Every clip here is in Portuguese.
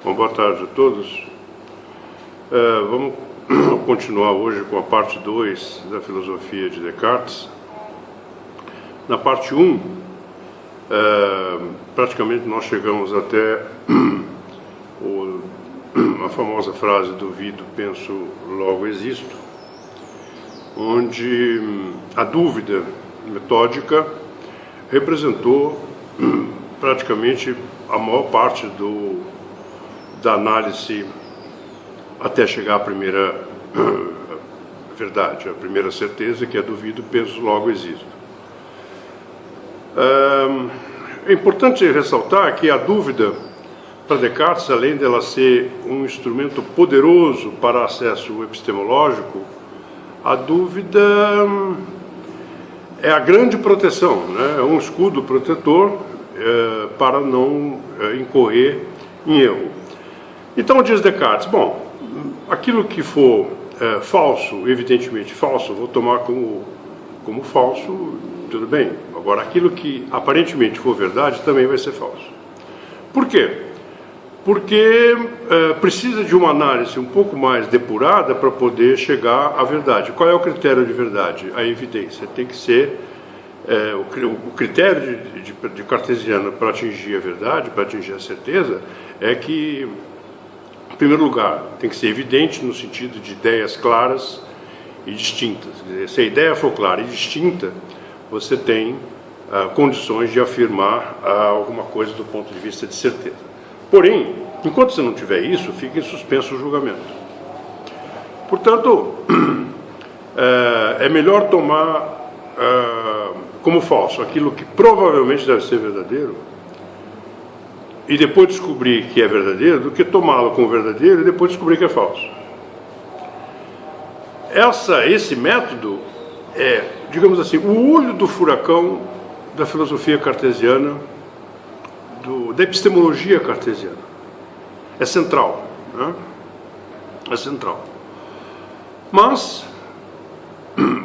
Bom, boa tarde a todos. Vamos continuar hoje com a parte 2 da filosofia de Descartes. Na parte 1, praticamente nós chegamos até a famosa frase duvido, penso, logo existo, onde a dúvida metódica representou praticamente a maior parte da análise até chegar à primeira verdade, a primeira certeza, que é duvido, penso, logo existo. É importante ressaltar que a dúvida, para Descartes, além dela ser um instrumento poderoso para acesso epistemológico, a dúvida é a grande proteção, né? É um escudo protetor para não incorrer em erro. Então diz Descartes, bom, aquilo que for falso, evidentemente falso, vou tomar como falso, tudo bem. Agora, aquilo que aparentemente for verdade também vai ser falso. Por quê? Porque precisa de uma análise um pouco mais depurada para poder chegar à verdade. Qual é o critério de verdade? A evidência. Tem que ser o critério de cartesiano para atingir a verdade, para atingir a certeza, é que, em primeiro lugar, tem que ser evidente no sentido de ideias claras e distintas. Quer dizer, se a ideia for clara e distinta, você tem condições de afirmar alguma coisa do ponto de vista de certeza. Porém, enquanto você não tiver isso, fica em suspenso o julgamento. Portanto, é melhor tomar como falso aquilo que provavelmente deve ser verdadeiro e depois descobrir que é verdadeiro, do que tomá-lo como verdadeiro e depois descobrir que é falso. Esse método é, digamos assim, o olho do furacão da filosofia cartesiana, da epistemologia cartesiana. É central, né? É central. Mas,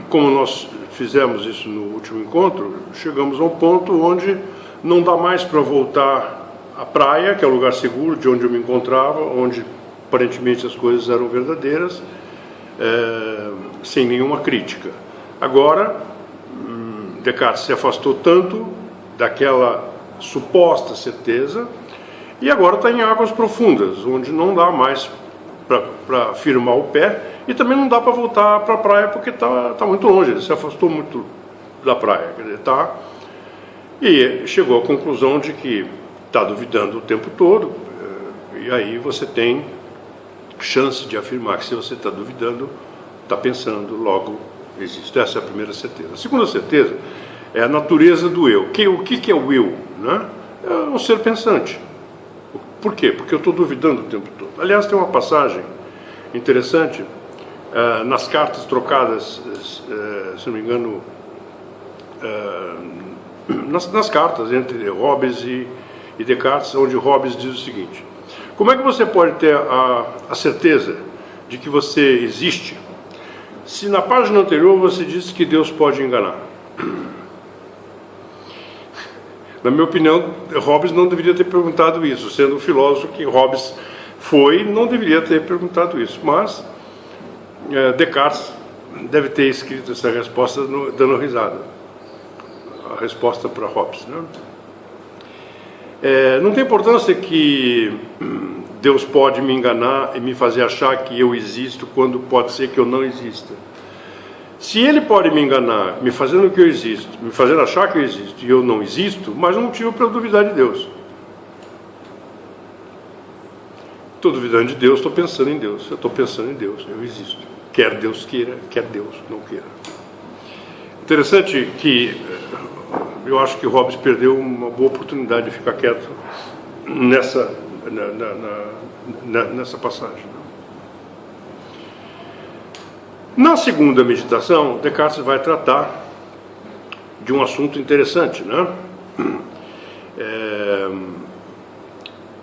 como nós fizemos isso no último encontro, chegamos a um ponto onde não dá mais para voltar à praia, que é o lugar seguro de onde eu me encontrava, onde aparentemente as coisas eram verdadeiras, sem nenhuma crítica. Agora, Descartes se afastou tanto daquela suposta certeza e agora está em águas profundas, onde não dá mais para firmar o pé e também não dá para voltar para a praia porque está muito longe, ele se afastou muito da praia, quer dizer, e chegou à conclusão de que está duvidando o tempo todo, e aí você tem chance de afirmar que se você está duvidando, está pensando, logo existe. Essa é a primeira certeza. A segunda certeza é a natureza do eu. O que é o eu? Né? É um ser pensante. Por quê? Porque eu estou duvidando o tempo todo. Aliás, tem uma passagem interessante nas cartas trocadas, se não me engano, nas cartas entre Hobbes e Descartes, onde Hobbes diz o seguinte: como é que você pode ter a certeza de que você existe se na página anterior você disse que Deus pode enganar? Na minha opinião, Hobbes não deveria ter perguntado isso. Sendo o filósofo que Hobbes foi, não deveria ter perguntado isso. Mas Descartes deve ter escrito essa resposta dando risada. A resposta para Hobbes, né? Não tem importância que Deus pode me enganar e me fazer achar que eu existo quando pode ser que eu não exista. Se ele pode me enganar, me fazendo que eu existo, me fazendo achar que eu existo e eu não existo, mais um motivo para eu duvidar de Deus. Estou duvidando de Deus, estou pensando em Deus. Eu estou pensando em Deus, eu existo. Quer Deus queira, quer Deus não queira. Interessante que eu acho que Hobbes perdeu uma boa oportunidade de ficar quieto nessa passagem. Na segunda meditação, Descartes vai tratar de um assunto interessante, né?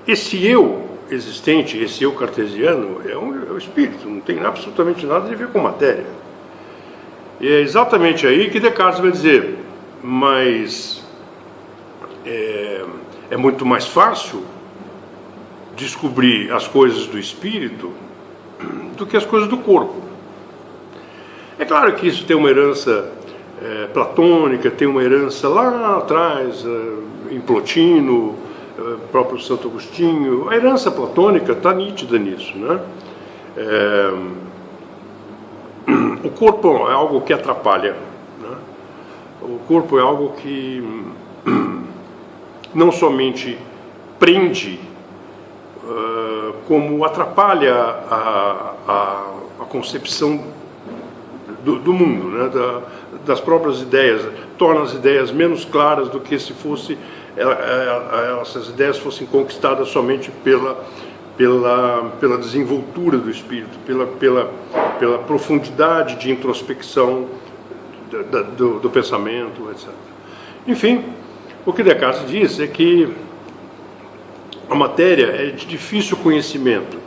Esse eu existente, esse eu cartesiano, é o espírito, não tem absolutamente nada a ver com matéria. E é exatamente aí que Descartes vai dizer, mas é muito mais fácil descobrir as coisas do espírito do que as coisas do corpo. É claro que isso tem uma herança platônica, tem uma herança lá atrás, em Plotino, próprio Santo Agostinho. A herança platônica está nítida nisso, né? O corpo é algo que atrapalha, né? O corpo é algo que não somente prende, como atrapalha a concepção do mundo, né? Das próprias ideias, torna as ideias menos claras do que se fosse essas ideias fossem conquistadas somente pela desenvoltura do espírito, pela profundidade de introspecção do pensamento, etc. Enfim, o que Descartes diz é que a matéria é de difícil conhecimento.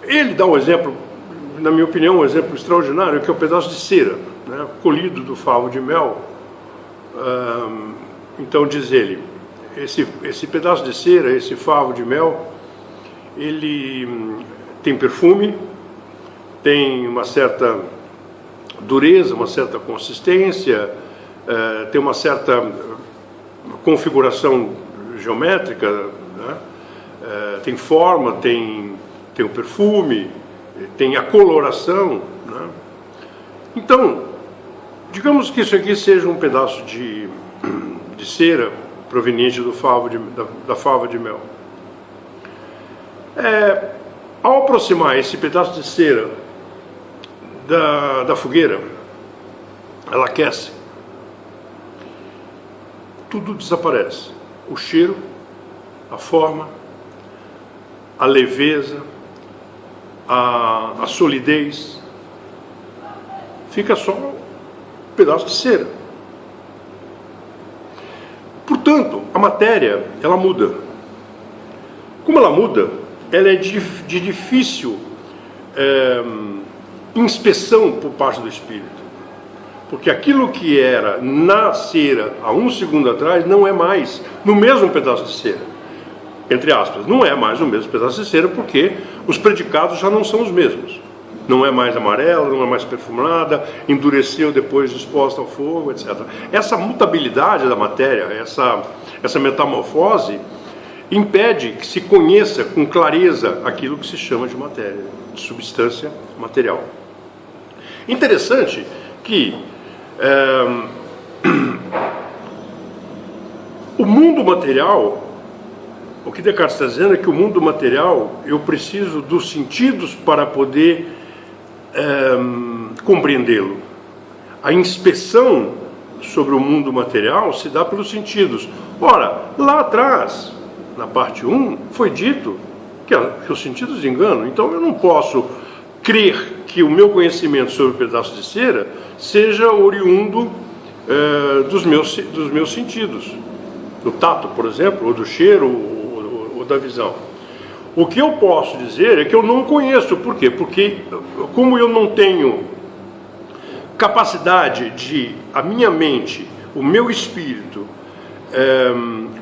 Ele dá um exemplo, na minha opinião, um exemplo extraordinário, que é o pedaço de cera, né, colhido do favo de mel. Então, diz ele, esse pedaço de cera, esse favo de mel, ele tem perfume, tem uma certa dureza, uma certa consistência, tem uma certa configuração geométrica, né? Tem forma, tem o perfume, tem a coloração, né? Então, digamos que isso aqui seja um pedaço de cera proveniente da fava de mel. Ao aproximar esse pedaço de cera da fogueira, ela aquece, tudo desaparece. O cheiro, a forma, a leveza, a solidez, fica só um pedaço de cera. Portanto, a matéria, ela muda. Como ela muda, ela é de difícil inspeção por parte do espírito. Porque aquilo que era na cera há um segundo atrás não é mais no mesmo pedaço de cera. Entre aspas, não é mais o mesmo pedaço de cera porque os predicados já não são os mesmos. Não é mais amarela, não é mais perfumada, endureceu depois exposta ao fogo, etc. Essa mutabilidade da matéria, essa metamorfose, impede que se conheça com clareza aquilo que se chama de matéria, de substância material. Interessante que o mundo material, o que Descartes está dizendo é que o mundo material, eu preciso dos sentidos para poder compreendê-lo. A inspeção sobre o mundo material se dá pelos sentidos. Ora, lá atrás, na parte 1, foi dito que os sentidos enganam. Então eu não posso crer que o meu conhecimento sobre o pedaço de cera seja oriundo dos meus sentidos. Do tato, por exemplo, ou do cheiro, ou da visão. O que eu posso dizer é que eu não conheço. Por quê? Porque como eu não tenho capacidade de, a minha mente, o meu espírito,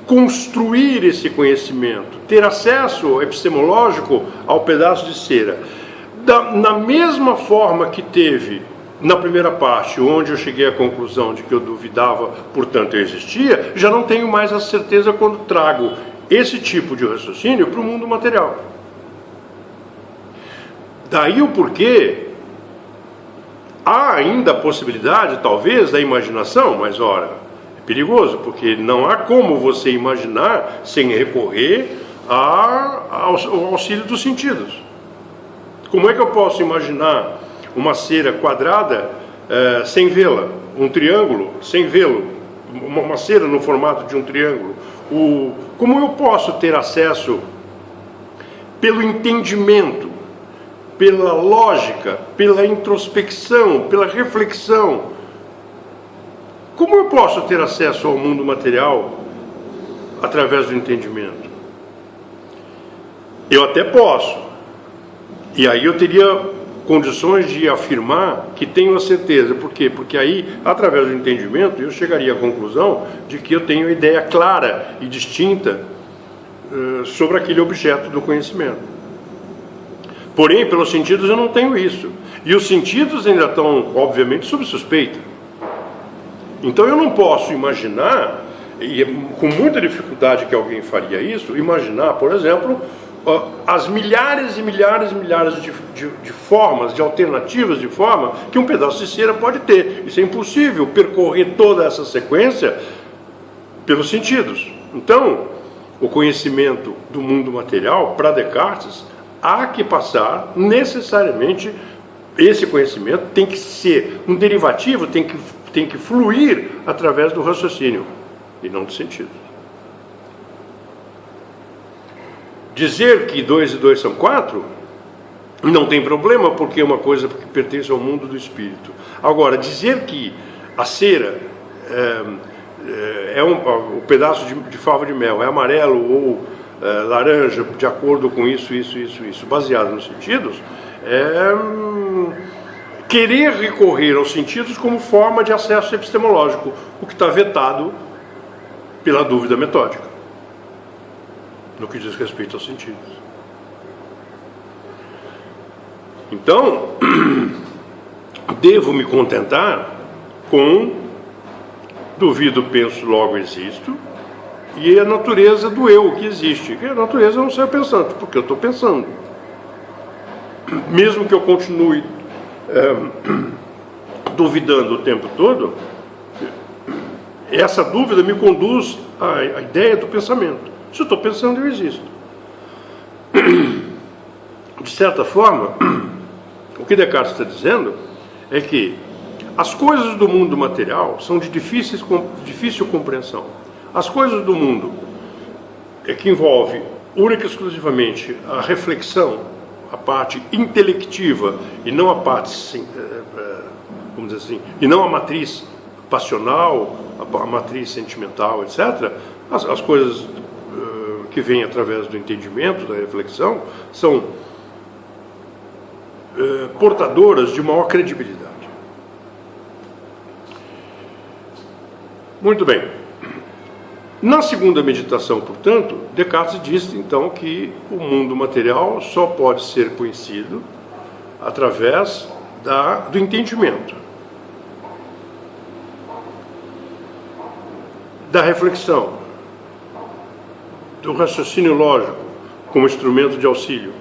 construir esse conhecimento, ter acesso epistemológico ao pedaço de cera, na mesma forma que teve na primeira parte, onde eu cheguei à conclusão de que eu duvidava, portanto eu existia, já não tenho mais a certeza quando trago esse tipo de raciocínio para o mundo material. Daí o porquê há ainda a possibilidade, talvez, da imaginação, mas ora, é perigoso, porque não há como você imaginar sem recorrer ao auxílio dos sentidos. Como é que eu posso imaginar uma cera quadrada sem vê-la? Um triângulo sem vê-lo? Uma cera no formato de um triângulo? Como eu posso ter acesso pelo entendimento, pela lógica, pela introspecção, pela reflexão? Como eu posso ter acesso ao mundo material através do entendimento? Eu até posso. E aí eu teria condições de afirmar que tenho a certeza. Por quê? Porque aí, através do entendimento, eu chegaria à conclusão de que eu tenho a ideia clara e distinta sobre aquele objeto do conhecimento. Porém, pelos sentidos eu não tenho isso. E os sentidos ainda estão, obviamente, sob suspeita. Então eu não posso imaginar, e com muita dificuldade que alguém faria isso, imaginar, por exemplo, as milhares e milhares e milhares de formas, de alternativas de forma que um pedaço de cera pode ter. Isso é impossível, percorrer toda essa sequência pelos sentidos. Então, o conhecimento do mundo material, para Descartes, há que passar necessariamente, esse conhecimento tem que ser um derivativo, tem que fluir através do raciocínio e não do sentido. Dizer que 2 e 2 são 4 não tem problema, porque é uma coisa que pertence ao mundo do espírito. Agora, dizer que a cera um pedaço de fava de mel é amarelo ou laranja, de acordo com isso, baseado nos sentidos, é querer recorrer aos sentidos como forma de acesso epistemológico, o que está vetado pela dúvida metódica, no que diz respeito aos sentidos. Então, devo me contentar com duvido, penso, logo existo, e a natureza do eu que existe, que a natureza é um ser pensante, porque eu estou pensando. Mesmo que eu continue duvidando o tempo todo, essa dúvida me conduz à ideia do pensamento. Se eu estou pensando, eu existo. De certa forma, o que Descartes está dizendo é que as coisas do mundo material são de difícil compreensão. As coisas do mundo que envolve única e exclusivamente a reflexão, a parte intelectiva e não a parte, vamos dizer assim, e não a matriz passional, a matriz sentimental, etc. As coisas que vêm através do entendimento, da reflexão, são portadoras de maior credibilidade. Muito bem. Na segunda meditação, portanto, Descartes disse então que o mundo material só pode ser conhecido através do entendimento, da reflexão, do raciocínio lógico como instrumento de auxílio.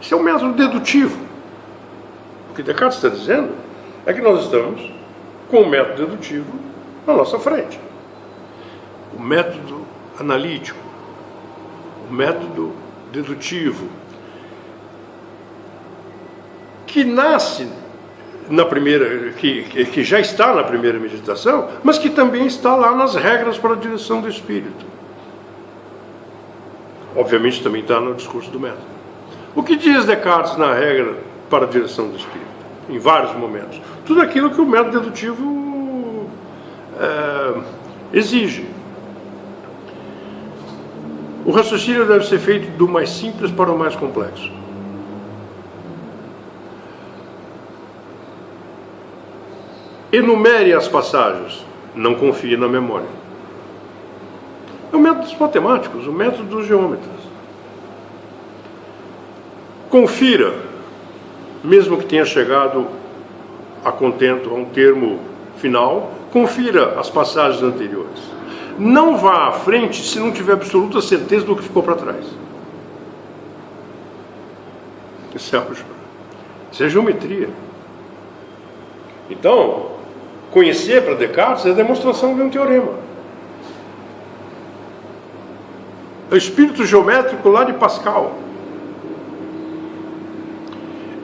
Esse é um método dedutivo. O que Descartes está dizendo é que nós estamos com o método dedutivo na nossa frente. O método analítico, o método dedutivo, que nasce na primeira, que já está na primeira meditação, mas que também está lá nas regras para a direção do espírito. Obviamente também está no discurso do método. O que diz Descartes na regra para a direção do espírito? Em vários momentos. Tudo aquilo que o método dedutivo exige. O raciocínio deve ser feito do mais simples para o mais complexo. Enumere as passagens, não confie na memória. É o método dos matemáticos, o método dos geômetras. Confira, mesmo que tenha chegado a contento, a um termo final, confira as passagens anteriores. Não vá à frente se não tiver absoluta certeza do que ficou para trás. Isso é geometria. Então, conhecer para Descartes é a demonstração de um teorema. É o espírito geométrico lá de Pascal.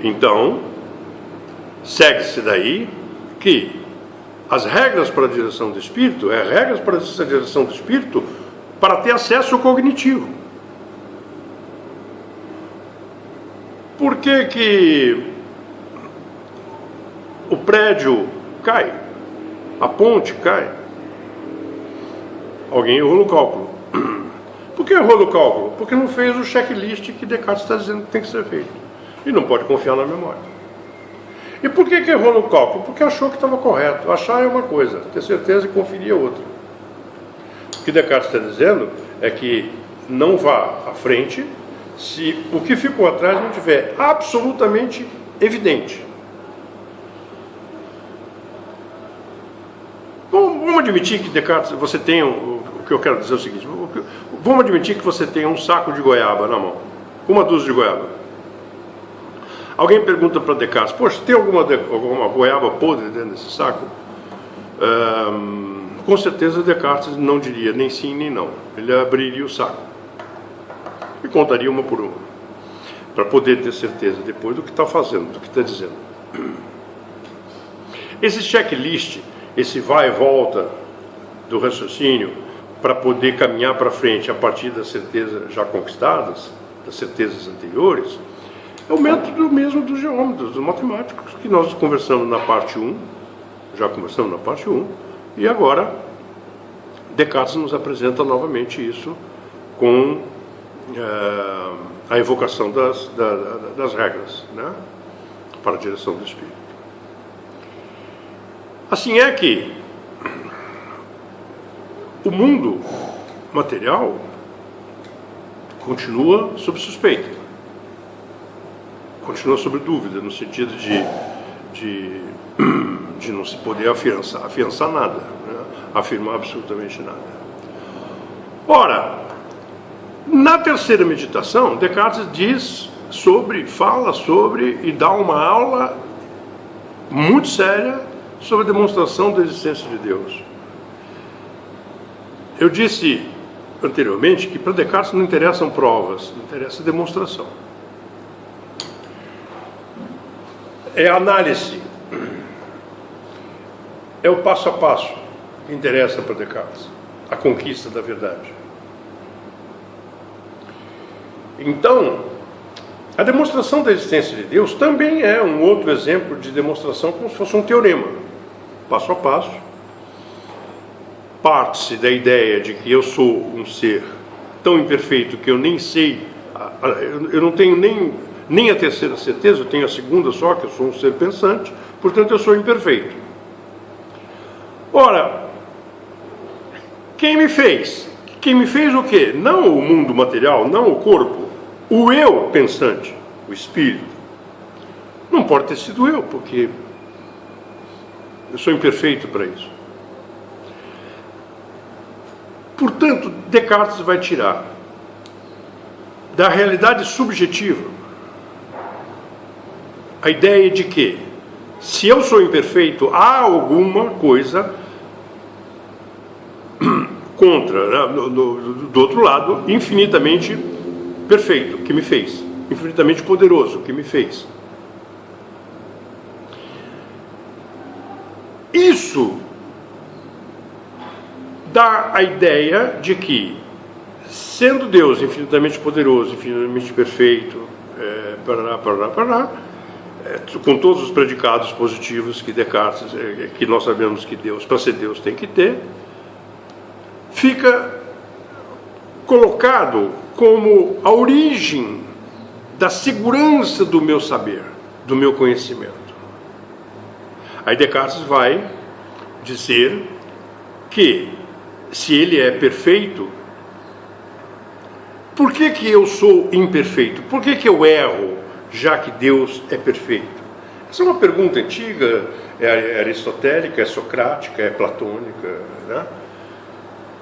Então, segue-se daí que as regras para a direção do espírito regras para essa direção do espírito para ter acesso ao cognitivo. Por que o prédio cai? A ponte cai? Alguém errou no cálculo. Por que errou no cálculo? Porque não fez o checklist que Descartes está dizendo que tem que ser feito. E não pode confiar na memória. E por que errou no cálculo? Porque achou que estava correto. Achar é uma coisa, ter certeza e conferir é outra. O que Descartes está dizendo é que não vá à frente se o que ficou atrás não tiver absolutamente evidente. Bom, vamos admitir que Descartes, você tem, o que eu quero dizer é o seguinte, vamos admitir que você tem um saco de goiaba na mão, uma dúzia de goiaba. Alguém pergunta para Descartes, poxa, tem alguma goiaba podre dentro desse saco? Com certeza Descartes não diria nem sim nem não. Ele abriria o saco e contaria uma por uma, para poder ter certeza depois do que está fazendo, do que está dizendo. Esse checklist, esse vai e volta do raciocínio para poder caminhar para frente a partir das certezas já conquistadas, das certezas anteriores, é o método mesmo dos geômetros, dos matemáticos, que nós conversamos na parte 1, já conversamos na parte 1, e agora Descartes nos apresenta novamente isso com a evocação das regras, né, para a direção do espírito. Assim é que o mundo material continua sob suspeita, continua sob dúvida, no sentido de não se poder afiançar nada, né? Afirmar absolutamente nada. Ora, na terceira meditação, Descartes fala sobre e dá uma aula muito séria sobre a demonstração da existência de Deus. Eu disse anteriormente que para Descartes não interessam provas, interessa demonstração. É a análise, é o passo a passo que interessa para Descartes, a conquista da verdade. Então, a demonstração da existência de Deus também é um outro exemplo de demonstração como se fosse um teorema, passo a passo. Parte-se da ideia de que eu sou um ser tão imperfeito que eu nem sei, eu não tenho nem a terceira certeza, eu tenho a segunda só, que eu sou um ser pensante, portanto eu sou imperfeito. Ora, quem me fez? Quem me fez o quê? Não o mundo material, não o corpo, o eu pensante, o espírito. Não pode ter sido eu, porque eu sou imperfeito para isso. Portanto, Descartes vai tirar da realidade subjetiva a ideia de que, se eu sou imperfeito, há alguma coisa contra, né, do outro lado, infinitamente perfeito, que me fez, infinitamente poderoso, que me fez. Isso dá a ideia de que, sendo Deus infinitamente poderoso, infinitamente perfeito, com todos os predicados positivos que Descartes, que nós sabemos que Deus, para ser Deus, tem que ter, fica colocado como a origem da segurança do meu saber, do meu conhecimento. Aí Descartes vai dizer que, se ele é perfeito, por que eu sou imperfeito? Por que eu erro, já que Deus é perfeito? Essa é uma pergunta antiga, é aristotélica, é socrática, é platônica, né?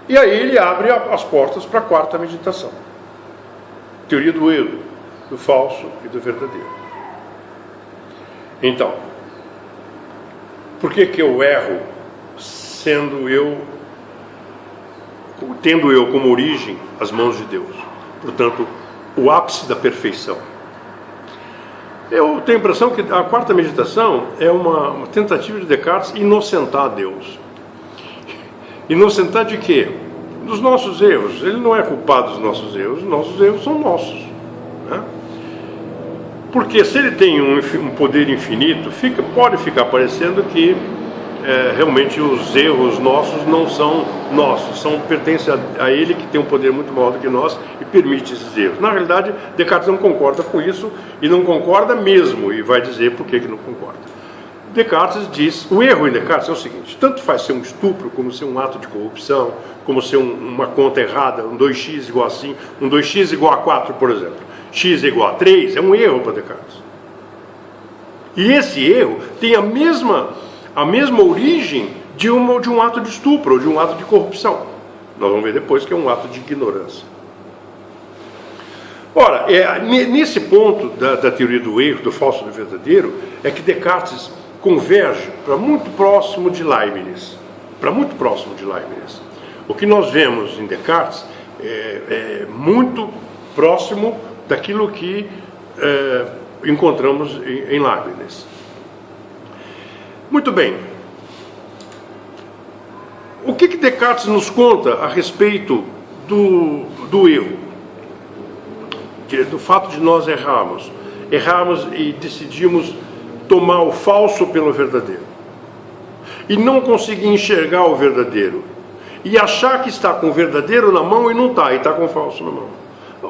E aí ele abre as portas para a quarta meditação. Teoria do erro, do falso e do verdadeiro. Então, por que eu erro, tendo eu como origem as mãos de Deus? Portanto, o ápice da perfeição. Eu tenho a impressão que a quarta meditação é uma tentativa de Descartes inocentar Deus. Inocentar de quê? Dos nossos erros. Ele não é culpado dos nossos erros são nossos, né? Porque se ele tem um poder infinito, pode ficar parecendo que realmente os erros nossos não são nossos, pertencem a ele, que tem um poder muito maior do que nós e permite esses erros. Na realidade, Descartes não concorda com isso, e não concorda mesmo, e vai dizer por que não concorda. Descartes diz, o erro em Descartes é o seguinte: tanto faz ser um estupro, como ser um ato de corrupção, como ser uma conta errada, um 2x igual a 5, um 2x igual a 4, por exemplo. X igual a 3, é um erro para Descartes. E esse erro tem a mesma origem de um ato de estupro, ou de um ato de corrupção. Nós vamos ver depois que é um ato de ignorância. Ora, nesse ponto da teoria do erro, do falso e do verdadeiro, é que Descartes converge para muito próximo de Leibniz. Para muito próximo de Leibniz. O que nós vemos em Descartes é muito próximo daquilo que encontramos em Leibniz. Muito bem. O que Descartes nos conta a respeito do erro? Do fato de nós errarmos e decidimos tomar o falso pelo verdadeiro. E não conseguir enxergar o verdadeiro. E achar que está com o verdadeiro na mão e não está, e está com o falso na mão.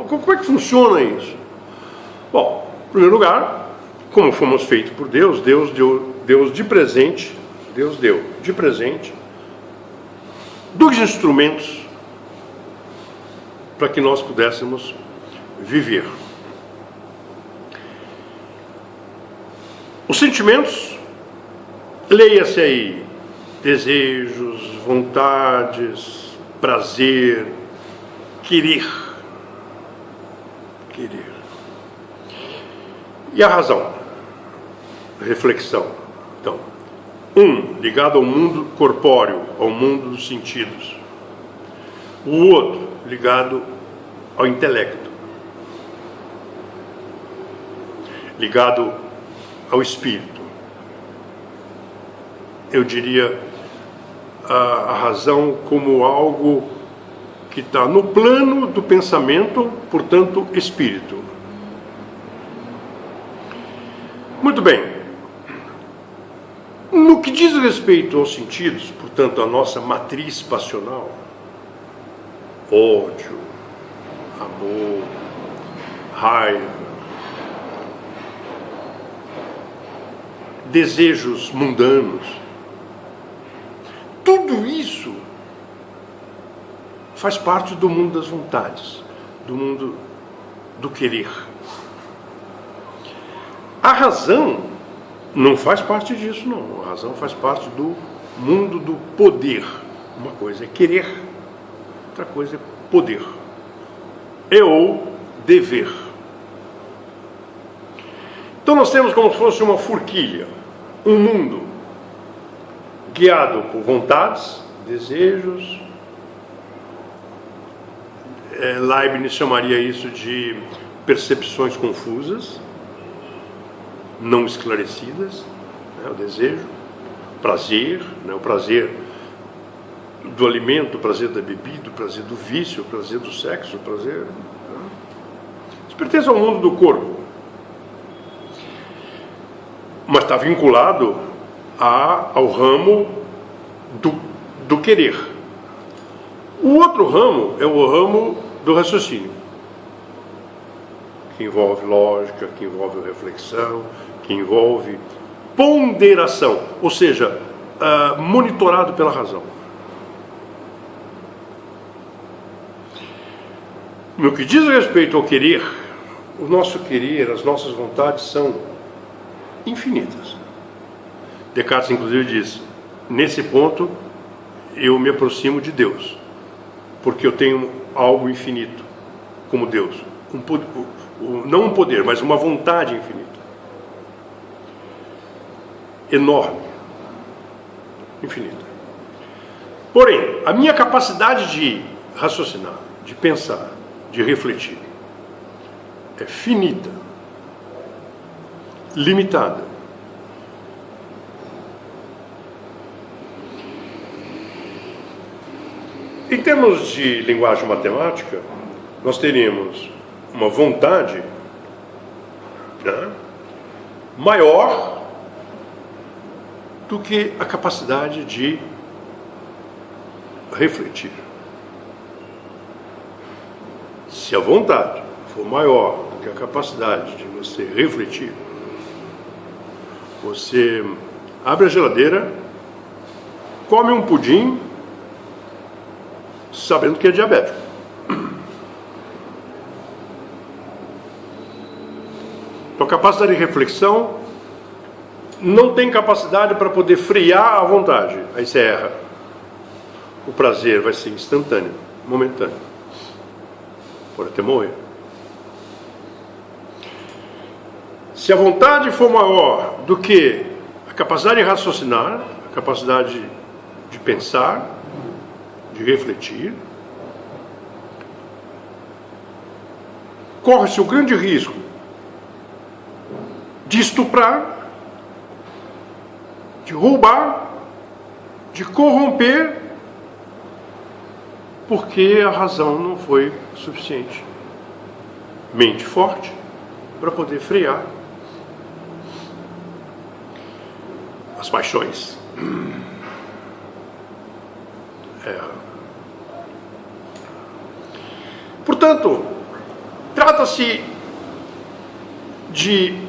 Como é que funciona isso? Bom, em primeiro lugar, como fomos feitos por Deus, Deus deu de presente dos instrumentos para que nós pudéssemos viver. Os sentimentos, leia-se aí, desejos, vontades, prazer, querer. E a razão, reflexão. Então, ligado ao mundo corpóreo, ao mundo dos sentidos. O outro ligado ao intelecto, ligado ao espírito. Eu diria a razão como algo que está no plano do pensamento, portanto, espírito. Muito bem. No que diz respeito aos sentidos, portanto, a nossa matriz passional, ódio, amor, raiva, desejos mundanos, tudo isso faz parte do mundo das vontades, do mundo do querer. A razão não faz parte disso, não. A razão faz parte do mundo do poder. Uma coisa é querer, outra coisa é poder. É o dever. Então nós temos como se fosse uma forquilha, um mundo guiado por vontades, desejos. Leibniz chamaria isso de percepções confusas, não esclarecidas, o desejo, prazer, o prazer do alimento, o prazer da bebida, o prazer do vício, o prazer do sexo, o prazer... Isso pertence ao mundo do corpo, mas está vinculado ao ramo do querer. O outro ramo é o ramo do raciocínio, que envolve lógica, que envolve reflexão, que envolve ponderação, ou seja, monitorado pela razão. No que diz respeito ao querer, o nosso querer, as nossas vontades são infinitas. Descartes, inclusive, diz: nesse ponto, eu me aproximo de Deus, porque eu tenho algo infinito, como Deus. Não um poder, mas uma vontade infinita. Enorme. Infinita. Porém, a minha capacidade de raciocinar, de pensar, de refletir, é finita, limitada. Em termos de linguagem matemática, nós teríamos uma vontade maior do que a capacidade de refletir. Se a vontade for maior do que a capacidade de você refletir, você abre a geladeira, come um pudim, sabendo que é diabético. Então, capacidade de reflexão não tem capacidade para poder frear a vontade. Aí você erra. O prazer vai ser instantâneo, momentâneo. Pode até morrer. Se a vontade for maior do que a capacidade de raciocinar, a capacidade de pensar, de refletir, corre-se o grande risco de estuprar, de roubar, de corromper, porque a razão não foi suficientemente forte para poder frear as paixões. Portanto, trata-se de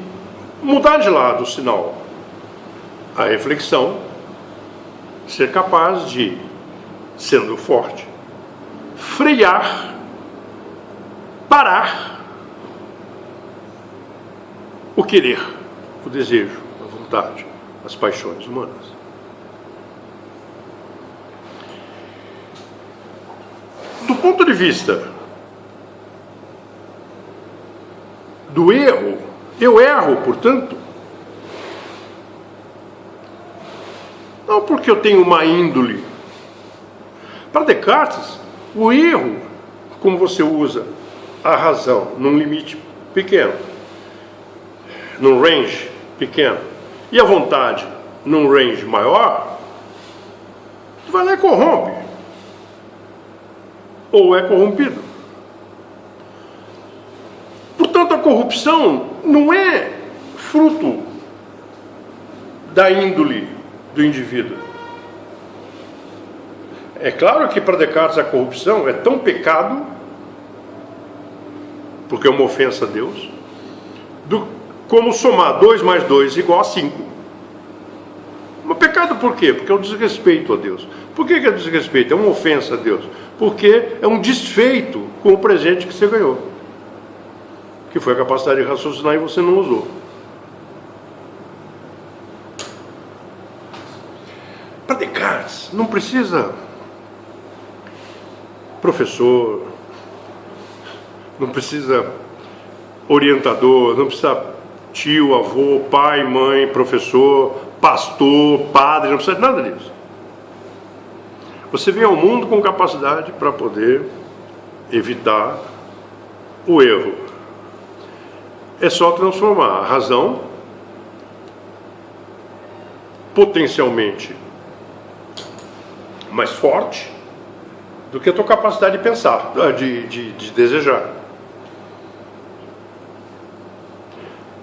mudar de lado o sinal, a reflexão, ser capaz de, sendo forte, frear, parar o querer, o desejo, a vontade, as paixões humanas. Do ponto de vista do erro, eu erro, portanto, não porque eu tenho uma índole. Para Descartes, o erro, como você usa a razão num limite pequeno, num range pequeno, e a vontade num range maior, vai lá e corrompe. Ou é corrompido. Portanto, a corrupção não é fruto da índole do indivíduo. É claro que para Descartes a corrupção é tão pecado, porque é uma ofensa a Deus, como somar 2 mais 2 igual a 5. Mas pecado por quê? Porque é um desrespeito a Deus. Por que é desrespeito? É uma ofensa a Deus. Porque é um desfeito com o presente que você ganhou, que foi a capacidade de raciocinar e você não usou. Para Descartes, não precisa professor, não precisa orientador, não precisa tio, avô, pai, mãe, professor, pastor, padre, não precisa de nada disso. Você vem ao mundo com capacidade para poder evitar o erro. É só transformar a razão potencialmente mais forte do que a tua capacidade de pensar, de desejar.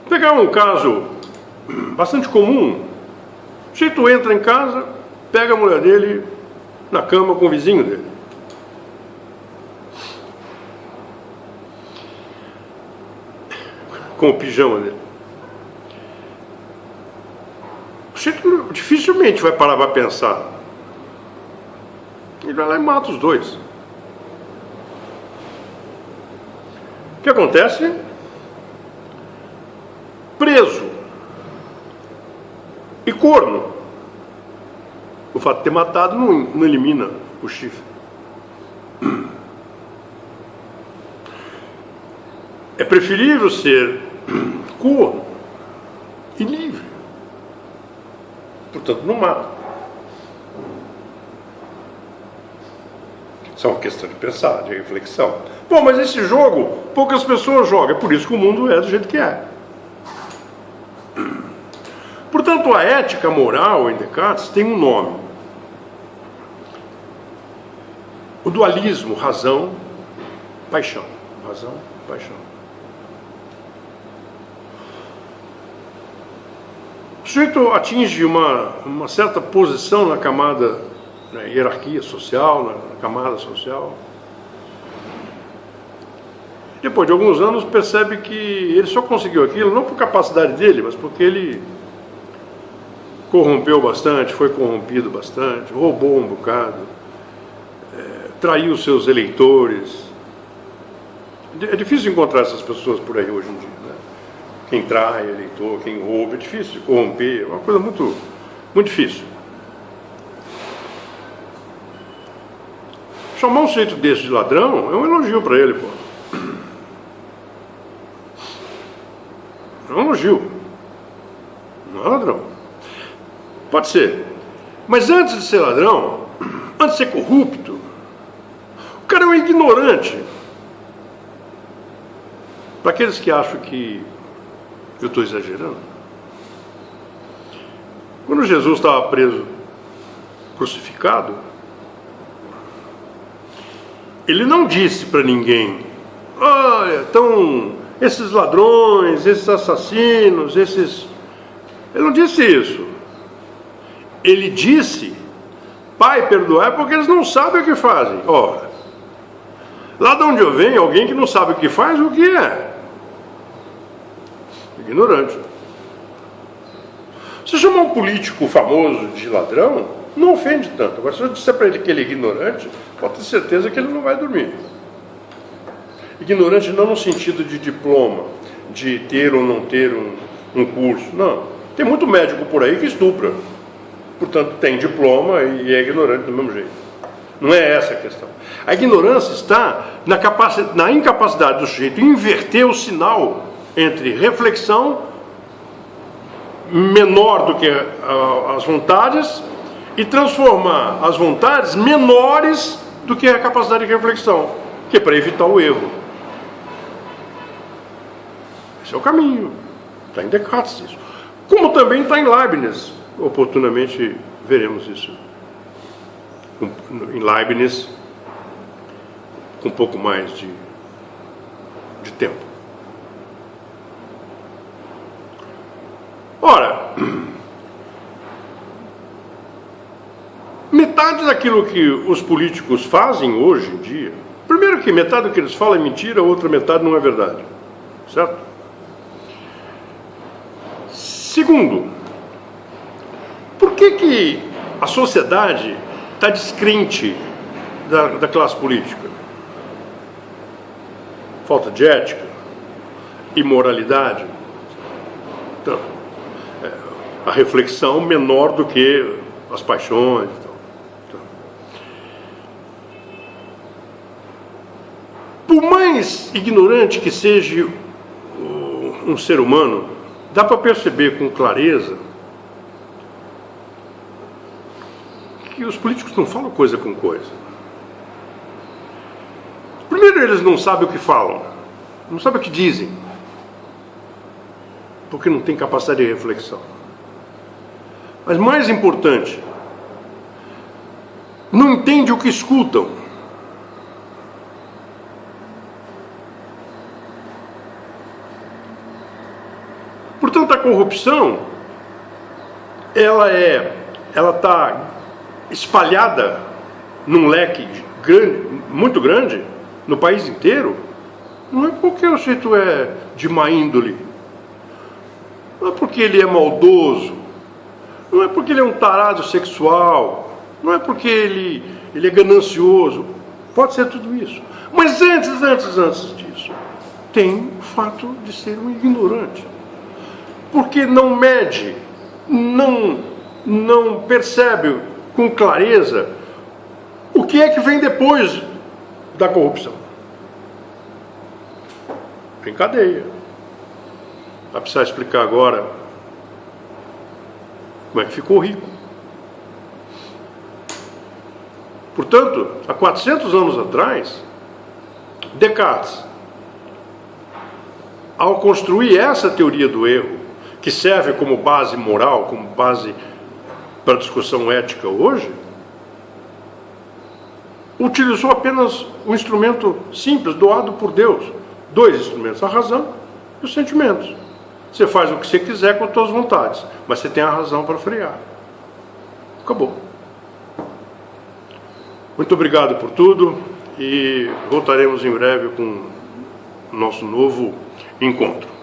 Vou pegar um caso bastante comum. O sujeito entra em casa, pega a mulher dele na cama com o vizinho dele. Com o pijama dele. O sujeito dificilmente vai parar para pensar. Ele vai lá e mata os dois. O que acontece? Preso e corno. O fato de ter matado não elimina o chifre. É preferível ser corno e livre. Portanto, não mata. Isso é uma questão de pensar, de reflexão. Bom, mas esse jogo, poucas pessoas jogam. É por isso que o mundo é do jeito que é. Portanto, a ética moral em Descartes tem um nome. O dualismo, razão, paixão. Razão, paixão. O sujeito atinge uma certa posição na camada, na hierarquia social, na camada social. Depois de alguns anos percebe que ele só conseguiu aquilo não por capacidade dele, mas porque ele corrompeu bastante, foi corrompido bastante, roubou um bocado, traiu seus eleitores. É difícil encontrar essas pessoas por aí hoje em dia, né? Quem trai eleitor, quem rouba, é difícil corromper, é uma coisa muito, muito difícil. Chamar um sujeito desse de ladrão é um elogio para ele, pô. É um elogio. Não é ladrão. Pode ser. Mas antes de ser ladrão, antes de ser corrupto, o cara é um ignorante. Para aqueles que acham que eu estou exagerando, quando Jesus estava preso, crucificado, ele não disse para ninguém: olha, então, esses ladrões, esses assassinos, esses... Ele não disse isso. Ele disse: Pai, perdoai, porque eles não sabem o que fazem. Ora, lá de onde eu venho, alguém que não sabe o que faz, o que é? Ignorante. Se chamar um político famoso de ladrão, não ofende tanto. Agora, se eu disser para ele que ele é ignorante, pode ter certeza que ele não vai dormir. Ignorante não no sentido de diploma, de ter ou não ter um curso. Não. Tem muito médico por aí que estupra. Portanto, tem diploma e é ignorante do mesmo jeito. Não é essa a questão. A ignorância está na incapacidade do sujeito inverter o sinal entre reflexão menor do que as vontades e transformar as vontades menores do que a capacidade de reflexão, que é para evitar o erro. Esse é o caminho. Está em Descartes isso. Como também está em Leibniz. Oportunamente veremos isso. Em Leibniz, com um pouco mais de tempo. Ora, metade daquilo que os políticos fazem hoje em dia, primeiro que metade do que eles falam é mentira, a outra metade não é verdade, certo? Segundo, por que a sociedade está descrente da classe política? Falta de ética, imoralidade. Então, a reflexão menor do que as paixões. Por mais ignorante que seja um ser humano, dá para perceber com clareza que os políticos não falam coisa com coisa. Primeiro, eles não sabem o que falam, não sabem o que dizem, porque não têm capacidade de reflexão. Mas mais importante, não entendem o que escutam. Portanto, a corrupção, ela está espalhada num leque muito grande, no país inteiro. Não é porque o sujeito é de má índole, não é porque ele é maldoso, não é porque ele é um tarado sexual, não é porque ele é ganancioso. Pode ser tudo isso. Mas antes disso, tem o fato de ser um ignorante. Porque não mede, não percebe com clareza o que é que vem depois da corrupção. Tem cadeia. Vai precisar explicar agora como é que ficou rico. Portanto, há 400 anos atrás, Descartes, ao construir essa teoria do erro, que serve como base moral, como base para a discussão ética hoje, utilizou apenas um instrumento simples, doado por Deus. Dois instrumentos, a razão e os sentimentos. Você faz o que você quiser com as suas vontades, mas você tem a razão para frear. Acabou. Muito obrigado por tudo e voltaremos em breve com o nosso novo encontro.